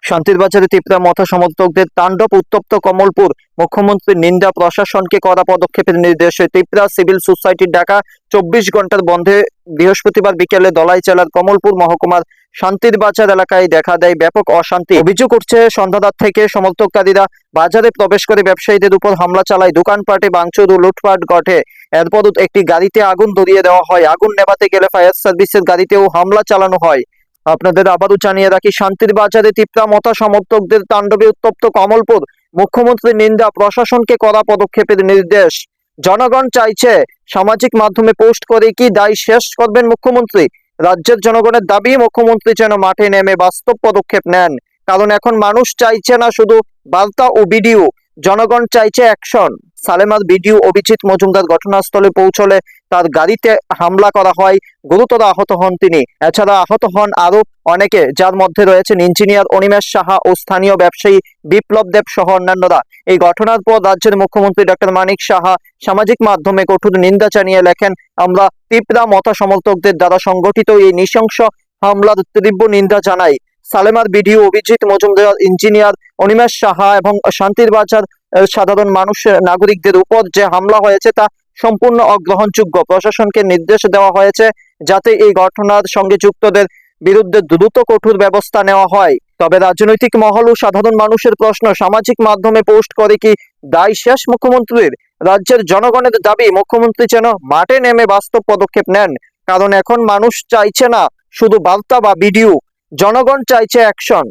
শান্তির বাজারে তীব্র মথা সমর্থকদের তাণ্ডব, উত্তপ্ত কমলপুর। মুখ্যমন্ত্রীর নিন্দা, প্রশাসনকে কড়া পদক্ষেপের নির্দেশ। ত্রিপুরা সিভিল সোসাইটির ডাকা 24 ঘন্টার বন্ধে বৃহস্পতিবার বিকেলে ধলাই জেলার কমলপুর মহকুমার শান্তির বাজার এলাকায় দেখা দেয় ব্যাপক অশান্তি। অভিযোগ উঠছে, সন্ধ্যারাত থেকে সমর্থককারীরা বাজারে প্রবেশ করে ব্যবসায়ীদের উপর হামলা চালায়, দোকানপাটে ভাঙচুর ও লুটপাট ঘটে। এরপর একটি গাড়িতে আগুন ধরিয়ে দেওয়া হয়। আগুন নেভাতে গেলে ফায়ার সার্ভিসের গাড়িতেও হামলা চালানো হয়। আপনাদের আবারও জানিয়ে রাখি, শান্তির বাজারে তীব্র মথা সমর্থকদের তাণ্ডবে উত্তপ্ত কমলপুর। মুখ্যমন্ত্রীর নিন্দা, প্রশাসনকে কড়া পদক্ষেপের নির্দেশ। জনগণ চাইছে, সামাজিক মাধ্যমে পোস্ট করে কি দায় শেষ করবেন মুখ্যমন্ত্রী? রাজ্যের জনগণের দাবি, মুখ্যমন্ত্রী যেন মাঠে নেমে বাস্তব পদক্ষেপ নেন। কারণ এখন মানুষ চাইছে না শুধু বার্তা ও ভিডিও, জনগণ চাইছে অ্যাকশন। সালেমার ভিডিও অভিজিৎ মজুমদার ঘটনাস্থলে পৌঁছলে তার গাড়িতে হামলা করা হয়, গুরুতর আহত হন তিনি। এছাড়া আহত হন আরো অনেকে, যার মধ্যে রয়েছেন ইঞ্জিনিয়ার অনিমেষ সাহা ও স্থানীয় ব্যবসায়ী বিপ্লব দেব সহ অন্যান্যরা। এই ঘটনার পর রাজ্যের মুখ্যমন্ত্রী ডক্টর মানিক সাহা সামাজিক মাধ্যমে কঠোর নিন্দা জানিয়ে লেখেন, আমরা তীব্র মথা সমর্থকদের দ্বারা সংগঠিত এই নৃশংস হামলার তীব্র নিন্দা জানাই। সালেমার ভিডিও অভিজিৎ মজুমদার, ইঞ্জিনিয়ার অনিমেষ সাহা এবং শান্তির বাজার সাধারণ মানুষ নাগরিকদের উপর যে হামলা হয়েছে তা সম্পূর্ণ অগ্রহণযোগ্য। প্রশাসনকে নির্দেশ দেওয়া হয়েছে যাতে এই ঘটনার সঙ্গে যুক্তদের বিরুদ্ধে দ্রুত কঠোর ব্যবস্থা নেওয়া হয়। তবে রাজনৈতিক মহল ও সাধারণ মানুষের প্রশ্ন, সামাজিক মাধ্যমে পোস্ট করে কি দায় শেষ মুখ্যমন্ত্রীর? রাজ্যের জনগণের দাবি, মুখ্যমন্ত্রী যেন মাঠে নেমে বাস্তব পদক্ষেপ নেন। কারণ এখন মানুষ চাইছে না শুধু বার্তা বা ভিডিও, জনগণ চাইছে অ্যাকশন।